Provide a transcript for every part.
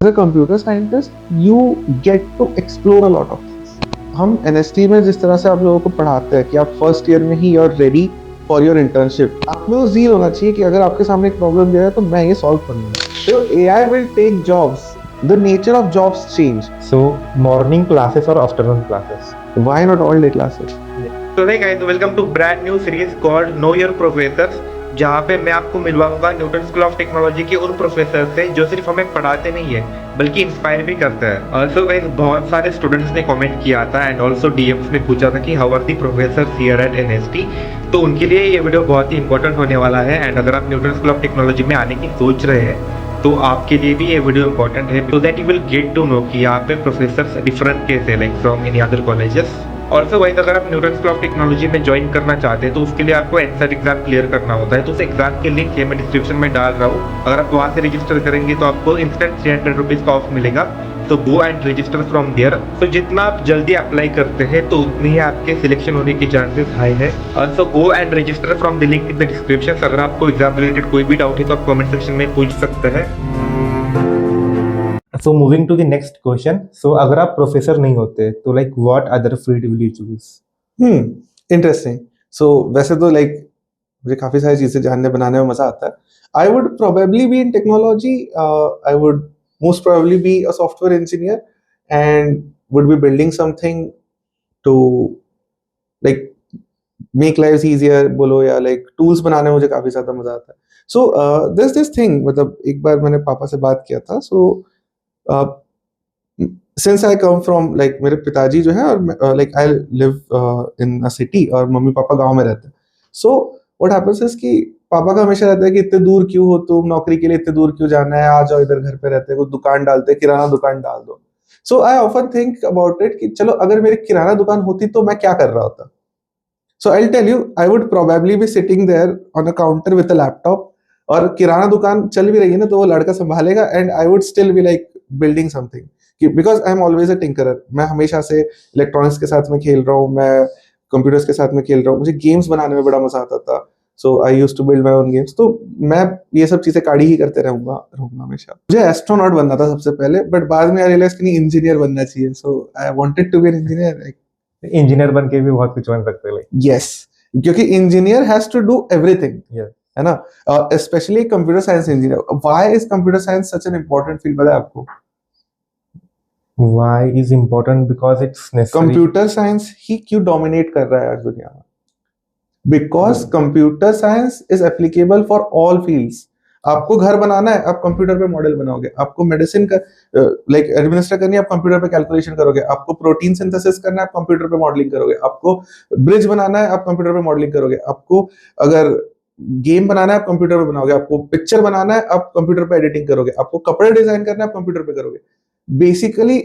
As a computer scientist, you get to explore a lot of things. हम NST में जिस तरह से आप लोगों को पढ़ाते हैं कि आप फर्स्ट ईयर में ही you're ready for your internship, आप में वो ज़ील होना चाहिए कि अगर आपके सामने एक प्रॉब्लम दिया है तो मैं ये सॉल्व करूंगा. So AI will take jobs. The nature of jobs change. So morning classes or afternoon classes? Why not all day classes? So hey guys, welcome to brand new series called Know Your Professors, जहाँ पे मैं आपको मिलवाऊंगा Newton School of technology के उन professor से जो सिर्फ हमें पढ़ाते नहीं है बल्कि इंस्पायर भी करते हैं. ऑल्सो गाइस, बहुत सारे स्टूडेंट्स ने कमेंट किया था एंड ऑल्सो डीएम्स में पूछा था कि how are the professors here at NST. तो उनके लिए ये वीडियो बहुत ही इंपॉर्टेंट होने वाला है. एंड अगर आप न्यूटन स्कूल ऑफ टेक्नोलॉजी में आने की सोच रहे हैं तो आपके लिए भी ये वीडियो इंपॉर्टेंट है, so that you will get to know कि यहाँ पे प्रोफेसर्स डिफरेंट कैसे like from any other colleges. Also wise अगर आप न्यूटन स्कूल ऑफ टेक्नोलॉजी में ज्वाइन करना चाहते हैं तो उसके लिए आपको एंसर एग्जाम क्लियर करना होता है. तो उस एग्जाम के लिंक मैं डिस्क्रिप्शन में डाल रहा हूँ. अगर आप वहाँ से रजिस्टर करेंगे तो आपको इंस्टेंट 300 रुपीज़ का ऑफ मिलेगा. तो go and register from there. तो जितना आप जल्दी अप्लाई करते हैं तो उतनी ही आपके सिलेक्शन होने की चांसेस हाई है. Also go and register from the link in the description. अगर आपको एग्जाम रिलेटेड कोई भी डाउट है तो आप कमेंट सेक्शन में पूछ सकते हैं. So moving to the next question. So अगर आप प्रोफेसर नहीं होते तो like what other field will you choose? Interesting. So वैसे तो like मुझे काफी सारी चीजें जानने बनाने में मजा आता है. I would probably be in technology. I would most probably be a software engineer and would be building something to like make lives easier बोलो या like tools बनाने में मुझे काफी ज्यादा मजा आता है. So there's this thing, मतलब एक बार मैंने पापा से बात किया था. So since I come from like मेरे पिताजी जो है और like I live in a city और मम्मी पापा गांव में रहते हैं. So what happens is कि पापा का हमेशा रहता है कि इतने दूर क्यों हो तुम, नौकरी के लिए इतने दूर क्यों जाना है, आ जाओ इधर घर पे रहते हैं, कुछ दुकान डालते हैं, किराना दुकान डाल दो. So I often think about it कि चलो अगर मेरी किराना दुकान होती तो मैं क्या कर रहा होता. So I'll tell you, I would probably be sitting there on a counter with a laptop. और किराना दुकान चल भी रही है ना तो वो लड़का संभालेगा and I would still be like building something because I am always a tinkerer. मैं हमेशा से इलेक्ट्रॉनिक्स के साथ में खेल रहा हूँ, मैं कंप्यूटर्स के साथ में खेल रहा हूँ, मुझे गेम्स बनाने में बड़ा मजा आता था. So I used to build my own games. तो मैं ये सब चीजें काढ़ी ही करते रहूंगा रहूंगा हमेशा. मुझे एस्ट्रोनॉट बनना था सबसे पहले, बट बाद में आई रियलाइज कि नहीं, इंजीनियर बनना चाहिए. So I wanted to be an engineer. Engineer बन के भी बहुत कुछ बन सकते हैं like. यस, क्योंकि engineer has to do everything, Yes. है ना. Specially computer science engineer. Why is computer science such an important field, पता है आपको? Why is important? Because it's necessary. Computer science ही क्यों डोमिनेट कर रहा है आज दुनिया में? Because computer science is applicable for all fields. आपको घर बनाना है, आप कंप्यूटर पे मॉडल बनाओगे. आपको मेडिसिन का लाइक एडमिनिस्टर करनी है, आप कंप्यूटर पे कैलकुलेशन करोगे. आपको प्रोटीन सिंथेसिस करना है, आप कंप्यूटर पे मॉडलिंग करोगे. आपको ब्रिज बनाना है, आप कंप्यूटर पे मॉडलिंग करोगे. आपको अगर गेम बनाना है, आप कंप्यूटर पे बनाओगे. आपको पिक्चर बनाना है, आप कंप्यूटर पे एडिटिंग करोगे. आपको कपड़े डिजाइन करना है, आप कंप्यूटर पे करोगे. Basically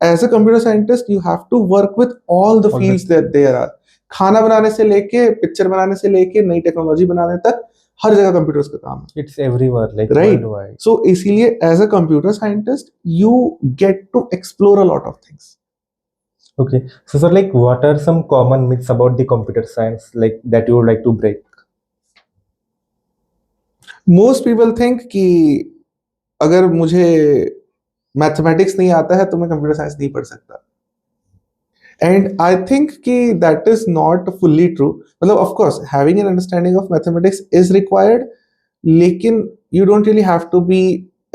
as a computer scientist you have to work with all the fields that there are. खाना बनाने से लेके पिक्चर बनाने से लेके नई टेक्नोलॉजी बनाने तक हर जगह कंप्यूटर्स का काम है. It's everywhere like Right. worldwide. So इसीलिए as a computer scientist you get to explore a lot of things. Okay. So sir, like what are some common myths about the computer science like that you would like to break? Most people think कि अगर मुझे mathematics नहीं आता है तो मैं computer science नहीं पढ़ सकता. एंड आई थिंक कि that is not fully true. मतलब of course having an understanding of mathematics is required, लेकिन you don't really have to be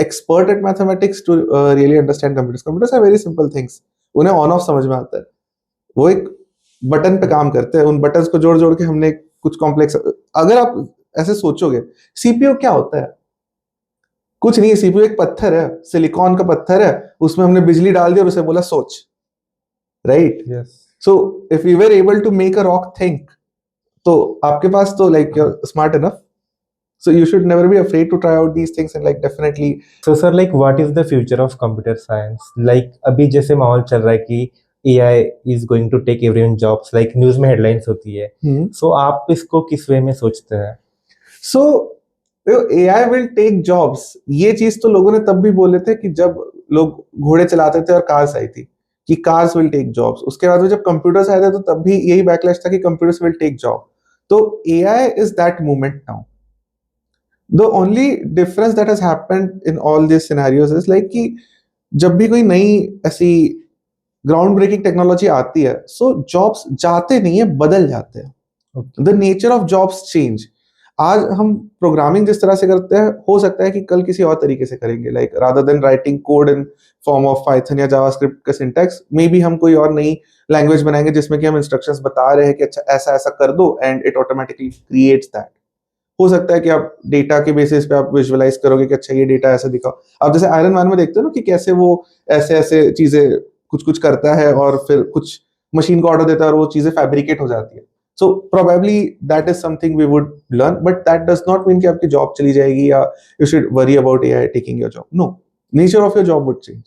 expert at mathematics to really understand computers. Computers are very simple things. उन्हें on off समझ में आता है. वो एक button पे काम करते हैं. उन बटन्स को जोड़ जोड़ के हमने कुछ कॉम्प्लेक्स. अगर आप ऐसे सोचोगे सीपीयू क्या होता है, कुछ नहीं है. सीपीयू एक पत्थर है, सिलिकॉन का पत्थर है, उसमें हमने बिजली डाल दी और उसे बोला सोच. Right. Yes. So if we were able to make a rock think, तो आपके पास तो like you are smart enough. So you should never be afraid to try out these things and like definitely. So sir, like what is the future of computer science? Like अभी जैसे माहौल चल रहा है कि AI is going to take everyone's jobs, like news में headlines होती है. So आप इसको किस वे में सोचते हैं? So AI will take jobs. ये चीज तो लोगों ने तब भी बोले थे कि जब लोग घोड़े चलाते थे और कार्स आई थी कि कार्स विल टेक जॉब्स. उसके बाद में जब कंप्यूटर्स आए थे तो तब भी यही बैकलैश था कि कंप्यूटर्स विल टेक जॉब. तो AI is that movement now. The only difference that has happened in all these scenarios is like कि जब भी कोई नई ऐसी ग्राउंड ब्रेकिंग टेक्नोलॉजी आती है, सो जॉब्स जाते नहीं है, बदल जाते हैं। Okay. The nature of jobs change. आज हम प्रोग्रामिंग जिस तरह से करते हैं, हो सकता है कि कल किसी और तरीके से करेंगे, like rather than writing code in form of Python या जावास्क्रिप्ट का सिंटैक्स, मे बी हम कोई और नई लैंग्वेज बनाएंगे जिसमें कि हम इंस्ट्रक्शंस बता रहे हैं कि अच्छा ऐसा ऐसा कर दो and it automatically creates that. हो सकता है कि आप डेटा के बेसिस पे आप विजुअलाइज करोगे कि अच्छा ये डेटा ऐसे दिखाओ। आप जैसे आयरन मैन में देखते हो ना कि कैसे वो ऐसे ऐसे चीजें कुछ कुछ करता है और फिर कुछ मशीन को ऑर्डर देता है और वो चीजें फैब्रिकेट हो जाती है। So probably that is something we would learn, but that does not mean कि आपकी जॉब चली जाएगी या you should worry about AI taking your job. No, nature of your job would change.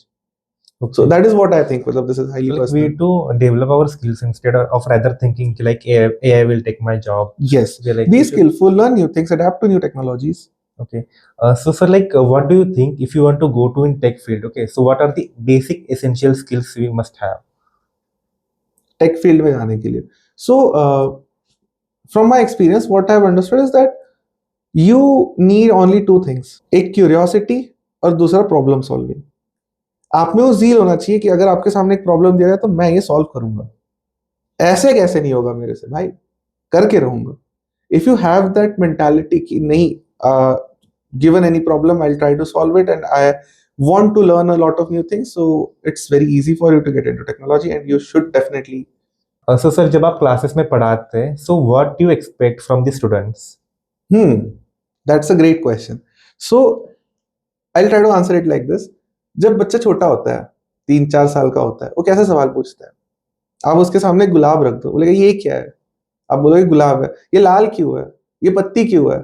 So Okay. that is what I think. मतलब this is highly Like we personal. need to develop our skills instead of rather thinking like AI will take my job. Yes. We are like, Be we should- skillful, learn new things, adapt to new technologies. Okay. So sir, like, what do you think if you want to go to in tech field? Okay. So what are the basic essential skills we must have? Tech field में जाने के लिए. So from my experience, what I've understood is that you need only two things. एक curiosity और दूसरा problem solving. आप में वो zeal होना चाहिए कि अगर आपके सामने एक प्रॉब्लम दिया जाए तो मैं ये सॉल्व करूंगा। ऐसे कैसे नहीं होगा मेरे से भाई, करके रहूंगा। If you have that mentality कि नहीं, given any problem I'll try to solve it and I want to learn a lot of new things, so it's very easy for you to get into technology and you should definitely. So sir, जब आप classes में पढ़ाते हैं, so what do you expect from the students? That's a great question. So I'll try to answer it like this. जब बच्चा छोटा होता है, 3-4 साल का होता है, वो कैसे सवाल पूछता है? आप उसके सामने गुलाब रख दो, बोलेगा ये क्या है? आप बोलोगे गुलाब है। ये लाल क्यों है? ये पत्ती क्यों है?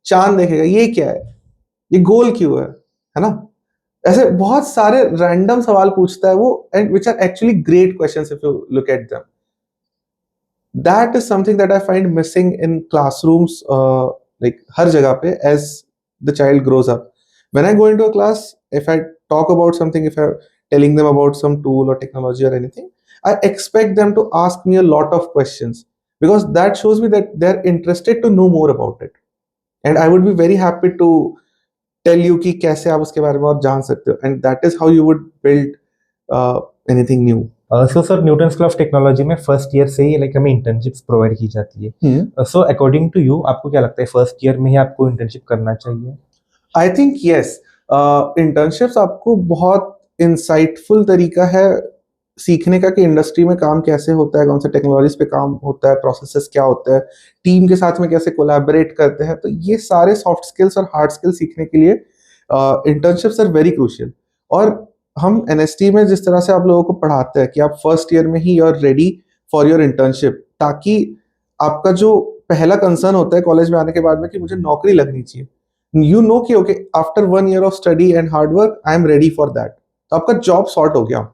चांद देखेगा, ये क्या है? ये गोल क्यों है ना? ऐसे बहुत सारे रैंडम सवाल पूछता है वो, and which are actually great questions if you look at them. That is something that I find missing in classrooms, like हर जगह पे as the child grows up. When I go into a class, if I talk about something, if I'm telling them about some tool or technology or anything, I expect them to ask me a lot of questions because that shows me that they're interested to know more about it. And I would be very happy to tell you कि कैसे आप उसके बारे में और जान सकते हो. And that is how you would build anything new. So sir, Newton School of Technology में फर्स्ट ईयर से ही लाइक हमें इंटर्नशिप्स प्रोवाइड की जाती है. सो अकॉर्डिंग टू यू, आपको क्या लगता है फर्स्ट ईयर में ही आपको इंटर्नशिप करना चाहिए? आई थिंक यस, इंटर्नशिप्स आपको बहुत इंसाइटफुल तरीका है सीखने का कि इंडस्ट्री में काम कैसे होता है, कौन से टेक्नोलॉजीज पे काम होता है, प्रोसेसेस क्या होता है, टीम के साथ में कैसे कोलैबोरेट करते हैं. तो ये सारे सॉफ्ट स्किल्स और हार्ड स्किल्स सीखने के लिए इंटर्नशिप्स आर वेरी क्रूशियल. और हम एनएसटी में जिस तरह से आप लोगों को पढ़ाते हैं कि आप फर्स्ट ईयर में ही you are ready for your internship, ताकि आपका जो पहला कंसर्न होता है कॉलेज में आने के बाद में कि मुझे नौकरी लगनी चाहिए, यू नो कि okay after 1 year of study and hard work I am ready for that. तो आपका जॉब सॉर्ट हो गया,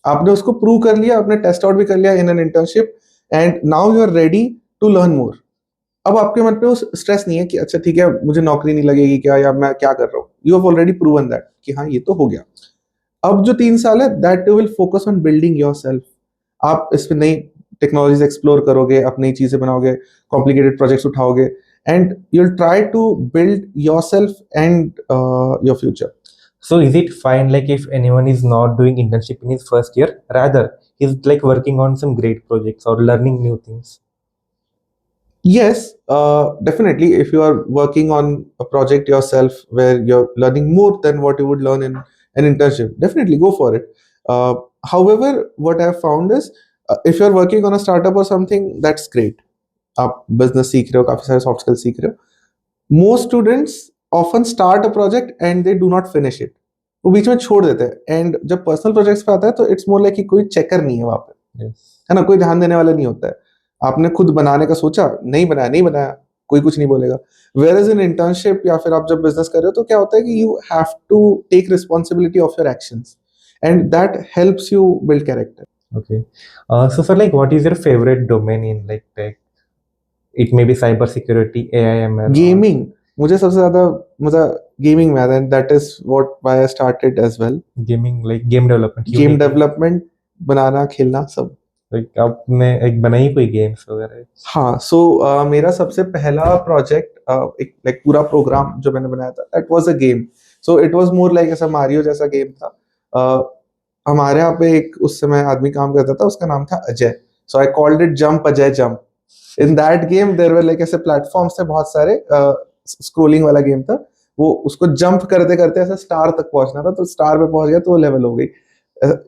आपने उसको प्रूव कर लिया, आपने टेस्ट आउट भी कर लिया in an internship, and now you are ready to learn more. अब आपके मन पे वो स्ट्रेस नहीं है कि अच्छा ठीक है मुझे नौकरी नहीं लगेगी क्या, या मैं क्या कर रहा हूँ. You have already proven that कि हाँ ये तो हो गया. अब जो 3 साल है that you will focus on building yourself. आप इसमें नई टेक्नोलॉजीज एक्सप्लोर करोगे, आप नई चीजें बनाओगे, कॉम्प्लिकेटेड प्रोजेक्ट्स उठाओगे, and you will try to build yourself and your future. So is it fine like if anyone is not doing internship in his first year, rather he's like working on some great projects or learning new things? Yes, definitely. If you are working on a project yourself where you're learning more than what you would learn in an internship, definitely go for it. However, what I've found is if you're working on a startup or something, that's great. आप business सीख रहे हो, काफी सारे soft skills सीख रहे हो. Most students often start a project and they do not finish it. वो बीच में छोड़ देते हैं, एंड जब पर्सनल प्रोजेक्ट्स पे आता है तो इट्स मोर लाइक कि कोई चेकर नहीं है वहाँ पे, Yes. है ना, कोई ध्यान देने वाला नहीं होता है. आपने खुद बनाने का सोचा, नहीं बनाया, कोई कुछ नहीं बोलेगा. वेयर इज इन इंटर्नशिप या फिर आप जब बिजनेस कर रहे हो तो क्या होता है कि you have to take responsibility of your actions, and that helps you build character. Okay. So sir, like what is your favorite domain in like tech? It may be cyber security, AI, ML. Gaming, मुझे सबसे ज्यादा मजा gaming में आता है, that is what why I started as well. Gaming like game development. Game development, बनाना, खेलना सब. Like आपने एक बनाई कोई गेम्स वगैरह? हाँ, सो मेरा सबसे पहला प्रोजेक्ट एक लाइक पूरा प्रोग्राम जो मैंने बनाया था, that was a game. So it was more like ऐसा मारियो जैसा गेम था. हमारे यहाँ पे एक उस समय आदमी काम करता था, उसका नाम था Ajay, so I called it jump Ajay jump. In that game there were like ऐसे प्लेटफॉर्म्स थे बहुत सारे, स्क्रोलिंग वाला गेम था, वो उसको जंप करते करते ऐसे स्टार तक पहुंचना था, तो स्टार पे पहुंच गया तो वो लेवल हो गई।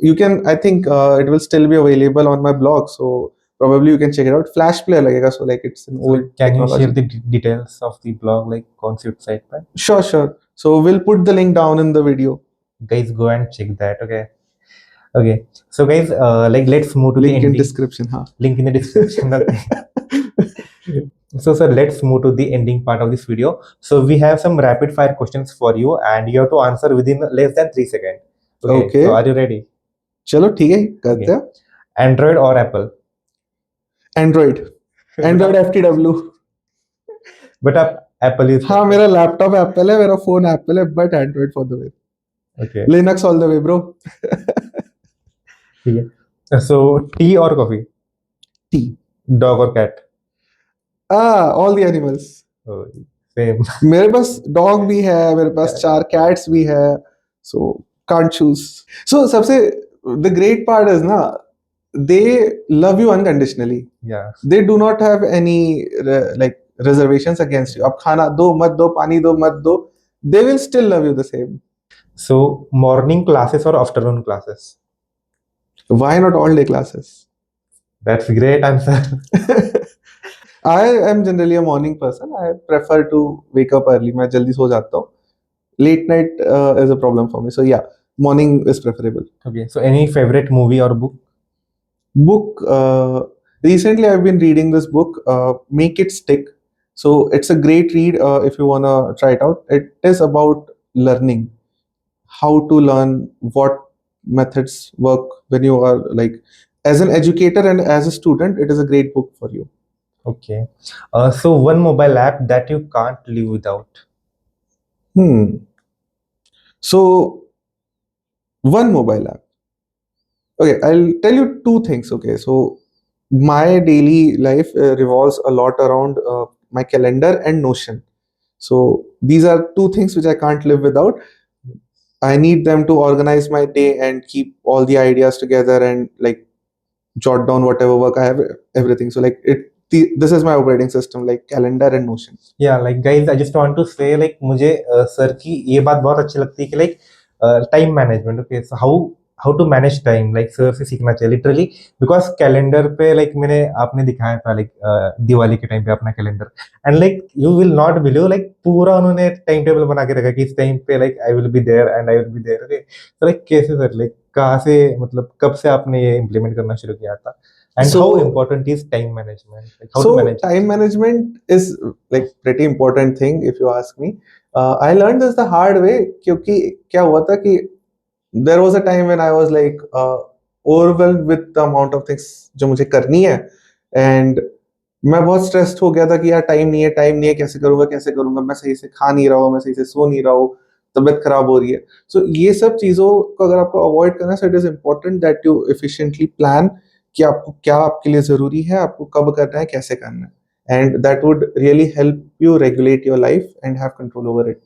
You can, I think it will still be available on my blog, so probably you can check it out. Flash player लगेगा, so like it's an So old can you technology. share the details of the blog, like कौन सी website पर? Sure, sure. So we'll put the link down in the video. Guys, go and check that. Okay. Okay. So guys, like let's move to the Link in ending. description, हाँ. Link in the description. Okay. So sir, let's move to the ending part of this video. So we have some rapid fire questions for you, and you have to answer within less than 3 seconds. Okay. So are you ready? चलो ठीक है, करते हैं. Android or Apple? Android. Android FTW. But Apple is. हाँ, मेरा laptop Apple है, मेरा phone Apple है, but Android for the way. Okay. Linux all the way bro. ठीक है. So tea or coffee? T. Dog or cat? All the animals. Oh, same. मेरे पास dog भी है, मेरे पास 4 कैट्स भी है, सो कांट चूज. सो सबसे द ग्रेट पार्ट इज ना, they love you unconditionally. Yeah. They do not have any like reservations against you. अब खाना दो मत दो, पानी दो मत दो, they will still love you the same. So morning classes or afternoon classes? Why not all day classes? That's a great answer. I am generally a morning person. I prefer to wake up early. मैं जल्दी सो जाता हूँ. Late night is a problem for me. So yeah, morning is preferable. Okay. So any favorite movie or book? Book, recently I've been reading this book, Make It Stick. So it's a great read if you want to try it out. It is about learning, how to learn, what methods work when you are like, as an educator and as a student, it is a great book for you. Okay. So one mobile app that you can't live without. So one mobile app. Okay, I'll tell you 2 things. Okay, so my daily life revolves a lot around my calendar and Notion. So these are 2 things which I can't live without. I need them to organize my day and keep all the ideas together and like jot down whatever work I have, everything. So like this is my operating system, like calendar and Notion. Yeah, like guys, I just want to say like मुझे sir की ये बात बहुत अच्छी लगती है कि like time management. Okay, so how to manage time, like sir से सीखना चाहिए लिटरली, बिकॉज कैलेंडर पे like मैंने आपने दिखाया था like दिवाली के टाइम पे अपना calendar, and like you will not believe like पूरा उन्होंने टाइम टेबल बना के रखा कि इस टाइम पे like I will be there and I will be there. Okay, so like कैसे सर, like कहाँ से, मतलब कब से आपने ये इम्प्लीमेंट करना शुरू किया था? And So- how important is time management? Like how So to manage time management is like pretty important thing if you ask me. I learned this the hard way, क्योंकि क्या हुआ था कि there was a time when I was like overwhelmed with the amount of things जो मुझे करनी है, and मैं बहुत स्ट्रेस्ड हो गया था कि यार टाइम नहीं है, कैसे करूंगा, मैं सही से खा नहीं रहा हूँ, मैं सही से सो नहीं रहा हूँ, तबीयत खराब हो रही है. सो ये सब चीज़ों को अगर आपको अवॉइड करना है, so it is important that you efficiently plan कि आपको क्या आपके लिए ज़रूरी है, आपको कब करना है, कैसे करना है, and that would really help you regulate your life and have control over it.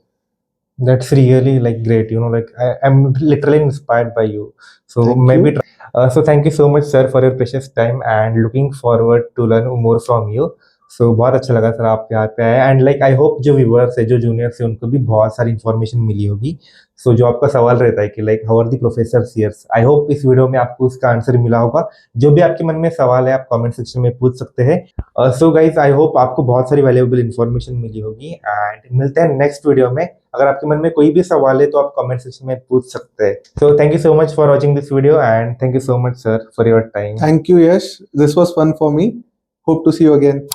That's really like great, you know, like I'm literally inspired by you. So Thank maybe you. so thank you so much sir for your precious time, and looking forward to learn more from you. So बहुत अच्छा लगा sir आप यहाँ पे आए, and like I hope जो viewers है, जो जूनियर्स है, उनको भी बहुत सारी इन्फॉर्मेशन मिली होगी. सो जो आपका सवाल रहता है कि like how are the professors here's, I hope इस वीडियो में आपको उसका आंसर मिला होगा. जो भी आपके मन में सवाल है आप कमेंट सेक्शन में पूछ सकते हैं. सो गाइज आई होप आपको बहुत सारी वैल्यूएबल इन्फॉर्मेशन मिली होगी, एंड मिलते हैं नेक्स्ट वीडियो में. अगर आपके मन में कोई भी सवाल है तो आप कमेंट सेक्शन में पूछ सकते हैं. So thank you so much for watching this video, and thank you so much sir for your time. Thank you, Yash. This was fun for me. Hope to see you again.